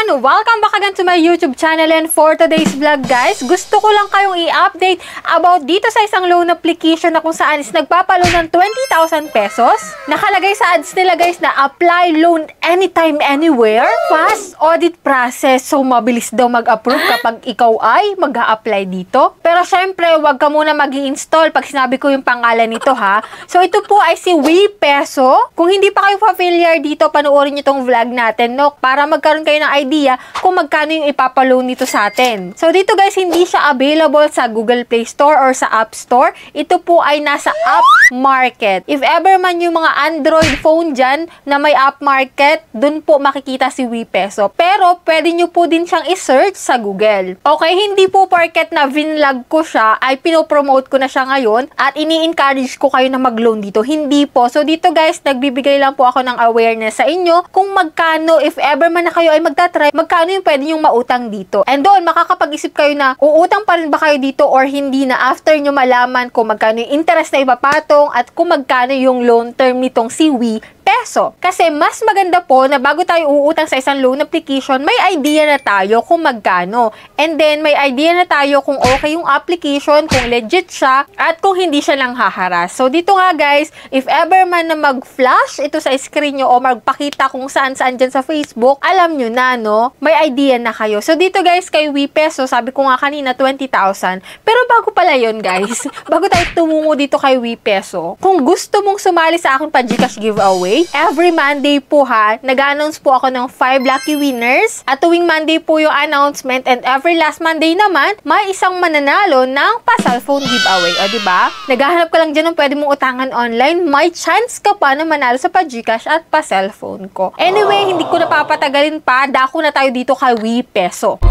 everyone! Welcome back again to my YouTube channel, and for today's vlog guys, gusto ko lang kayong i-update about dito sa isang loan application na kung saan is nagpapaloan ng 20,000 pesos. Nakalagay sa ads nila guys na apply loan anytime, anywhere. Fast audit process, so mabilis daw mag-approve kapag ikaw ay mag-a-apply dito. Pero syempre, wag ka muna mag-i-install pag sinabi ko yung pangalan nito ha. So ito po ay si WePeso. Kung hindi pa kayo familiar dito, panoorin nyo tong vlog natin, no? Para magkaroon kayo ng idea kung magkano yung ipapaloan nito sa atin. So dito guys, hindi siya available sa Google Play Store or sa App Store. Ito po ay nasa App Market. If ever man yung mga Android phone dyan na may App Market, dun po makikita si WePeso. Pero pwede nyo po din siyang i-search sa Google. Okay, hindi po porket na vinlog ko siya ay pinopromote ko na siya ngayon at ini-encourage ko kayo na mag-loan dito. Hindi po. So dito guys, nagbibigay lang po ako ng awareness sa inyo kung magkano, if ever man na kayo ay magta-try, magkano yung pwede yung mautang dito. And doon, makakapag-isip kayo na uutang pa rin ba kayo dito or hindi na after nyo malaman kung magkano yung interest na ipapatong at kung magkano yung loan term nitong si WePeso. Kasi mas maganda po na bago tayo uutang sa isang loan application, may idea na tayo kung magkano. And then, may idea na tayo kung okay yung application, kung legit siya, at kung hindi siya lang haharas. So, dito nga guys, if ever man na mag-flash ito sa screen nyo o magpakita kung saan-saan dyan sa Facebook, alam nyo na, no? May idea na kayo. So, dito guys, kay WePeso, sabi ko nga kanina, 20,000. Pero bago pala yun, guys, bago tayo tumungo dito kay WePeso, kung gusto mong sumali sa akin pa GCash giveaway, every Monday po ha, nag-announce po ako ng 5 lucky winners. At tuwing Monday po yung announcement, and every last Monday naman, may isang mananalo ng pa-cellphone giveaway. O, diba? Naghahanap ka lang dyan ng pwede mong utangan online, may chance ka pa na manalo sa pa-GCash at pa-cellphone ko. Anyway, hindi ko napapatagalin pa, dako na tayo dito kay WePeso.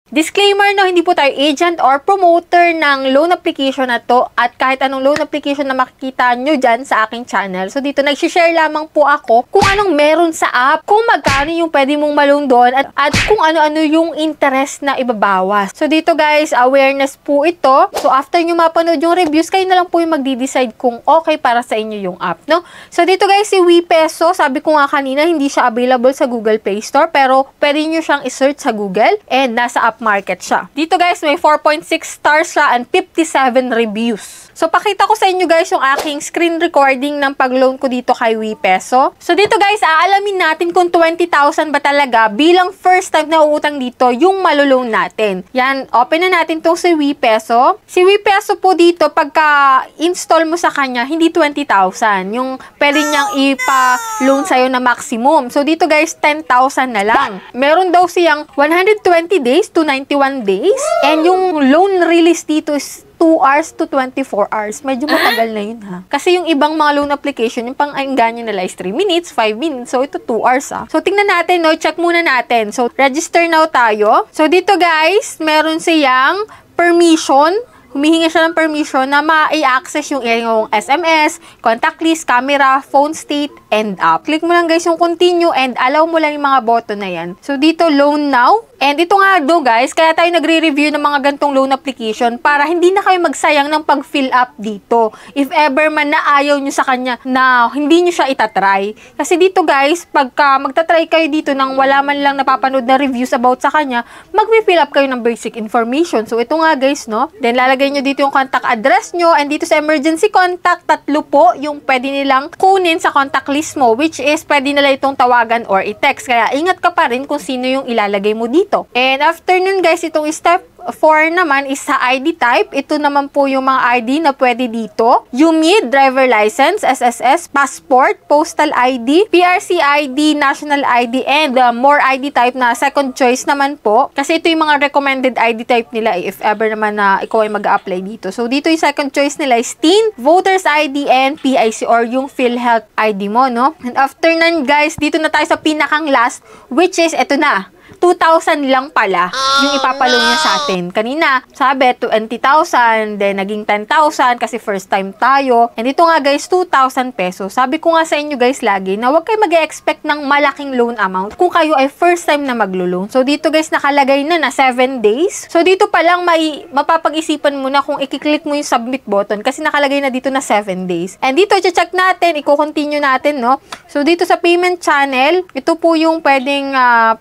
Disclaimer, no, hindi po tayo agent or promoter ng loan application na to at kahit anong loan application na makikita nyo dyan sa aking channel. So, dito nagsishare lamang po ako kung anong meron sa app, kung magkano yung pwede mong malong doon at kung ano-ano yung interest na ibabawas. So, dito guys, awareness po ito. So, after nyo mapanood yung reviews, kayo na lang po yung magdi-decide kung okay para sa inyo yung app, no? So, dito guys, si WePeso, sabi ko nga kanina, hindi siya available sa Google Play Store, pero pwede nyo siyang i-search sa Google and nasa app market siya. Dito guys, may 4.6 stars siya and 57 reviews. So, pakita ko sa inyo guys yung aking screen recording ng pag-loan ko dito kay WePeso. So, dito guys, aalamin natin kung 20,000 ba talaga bilang first time na uutang dito yung maloloan natin. Yan, open na natin tong si WePeso. Si WePeso po dito, pagka-install mo sa kanya, hindi 20,000. Yung pwede niyang ipa-loan sa'yo na maximum. So, dito guys, 10,000 na lang. Meron daw siyang 120 days to 91 days. And yung loan release dito is 2 hours to 24 hours. Medyo matagal na yun ha. Kasi yung ibang mga loan application, yung pang-ganyan nila is 3 minutes, 5 minutes. So, ito 2 hours ha. So, tingnan natin, no? Check muna natin. So, register now tayo. So, dito guys, meron siyang permission. Humihingi siya ng permission na ma-access yung iyong SMS, contact list, camera, phone state, and app. Click mo lang guys yung continue and allow mo lang yung mga button na yan. So, dito, loan now. And ito nga do guys, kaya tayo nagre-review ng mga gantong loan application para hindi na kayo magsayang ng pag-fill up dito. If ever man na ayaw nyo sa kanya na hindi nyo siya itatry. Kasi dito guys, pagka magtatry kayo dito nang wala man lang napapanood na reviews about sa kanya, mag-fill up kayo ng basic information. So ito nga guys, no? Then lalagay nyo dito yung contact address nyo, and dito sa emergency contact, 3 po yung pwede nilang kunin sa contact list mo, which is pwede nila itong tawagan or i-text. Kaya ingat ka pa rin kung sino yung ilalagay mo dito. And after nun guys, itong step 4 naman is sa ID type. Ito naman po yung mga ID na pwede dito. UMID, driver license, SSS, passport, postal ID, PRC ID, national ID, and more ID type na second choice naman po. Kasi ito yung mga recommended ID type nila if ever naman na ikaw ay mag-a-apply dito. So, dito yung second choice nila is TIN, Voters ID, and PIC or yung PhilHealth ID mo, no? And after nun guys, dito na tayo sa pinakang last, which is ito na. 2,000 lang pala yung ipapaloan niya sa atin. Kanina, sabi, 20,000, then naging 10,000 kasi first time tayo. And ito nga guys, 2,000 pesos. Sabi ko nga sa inyo guys lagi na huwag kayo mag-expect ng malaking loan amount kung kayo ay first time na maglo-loan. So dito guys, nakalagay na 7 days. So dito pa lang mapapag-isipan mo na kung i-click mo yung submit button kasi nakalagay na dito na 7 days. And dito, check natin, i-continue natin, no? So dito sa payment channel, ito po yung pwedeng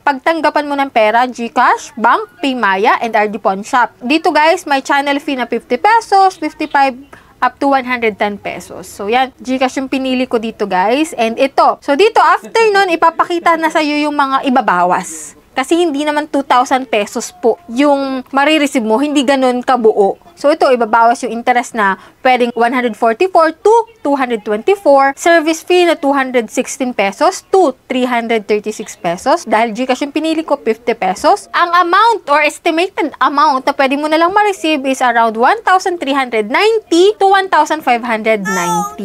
pagtanggapan mo ng pera, GCash, Bank, Paymaya, and RD Pawn Shop. Dito guys, may channel fee na 50 pesos, 55 up to 110 pesos. So, yan. GCash yung pinili ko dito, guys. And ito. So, dito, after nun, ipapakita na sa'yo yung mga ibabawas. Kasi hindi naman 2,000 pesos po yung marireceive mo. Hindi ganun kabuo. So, ito, ibabawas yung interest na pwedeng 144 to 224. Service fee na 216 pesos to 336 pesos. Dahil GCash yung pinili ko, 50 pesos. Ang amount or estimated amount na pwede mo na lang ma-receive is around 1,390 to 1,590.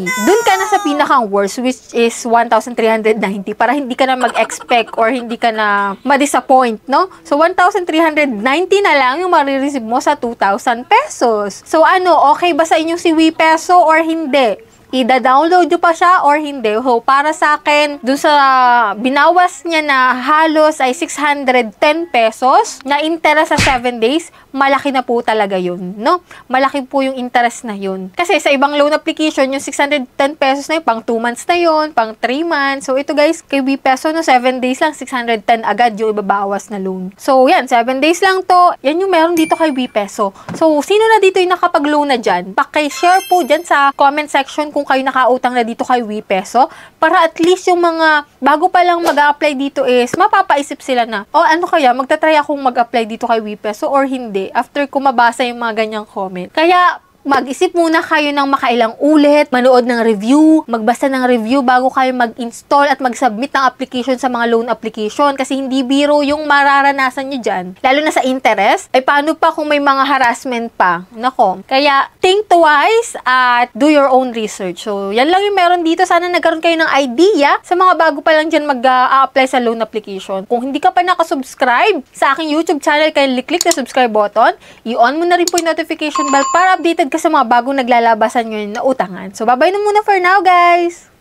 Dun ka na sa pinakang worst, which is 1,390 para hindi ka na mag-expect or hindi ka na ma-disappoint, no? So, 1,390 na lang yung ma-receive mo sa 2,000 pesos. So, okay ba sa inyo si WePeso or hindi? Ida-download nyo pa siya or hindi? So, para sa akin, dun sa binawas niya na halos ay 610 pesos na interest sa 7 days, malaki na po talaga yun, no? Malaki po yung interest na yun. Kasi sa ibang loan application, yung 610 pesos na yun, pang 2 months na yun, pang 3 months. So, ito guys, kay WePeso, no, 7 days lang, 610 agad yung ibabawas na loan. So, yan, 7 days lang to. Yan yung meron dito kay WePeso. So, sino na dito yung nakapag-loan na dyan? Paki-share po dyan sa comment section kung kayo nakautang na dito kay WePeso para at least yung mga bago pa lang mag-a-apply dito is mapapaisip sila na, ano kaya, magta-try akong mag-apply dito kay WePeso or hindi after ko mabasa yung mga ganyang comment. Kaya, mag-isip muna kayo ng makailang ulit, manood ng review, magbasa ng review bago kayo mag-install at mag-submit ng application sa mga loan application kasi hindi biro yung mararanasan nyo dyan. Lalo na sa interest, ay paano pa kung may mga harassment pa? Nako. Kaya, think twice at do your own research. So, yan lang yung meron dito. Sana nagkaroon kayo ng idea sa mga bago pa lang dyan mag-a-apply sa loan application. Kung hindi ka pa nakasubscribe sa aking YouTube channel, kaya click na subscribe button, i-on mo na rin po yung notification bell para updated ka sa mga bagong naglalabasan ngayon na utangan. So, bye-bye na muna for now, guys!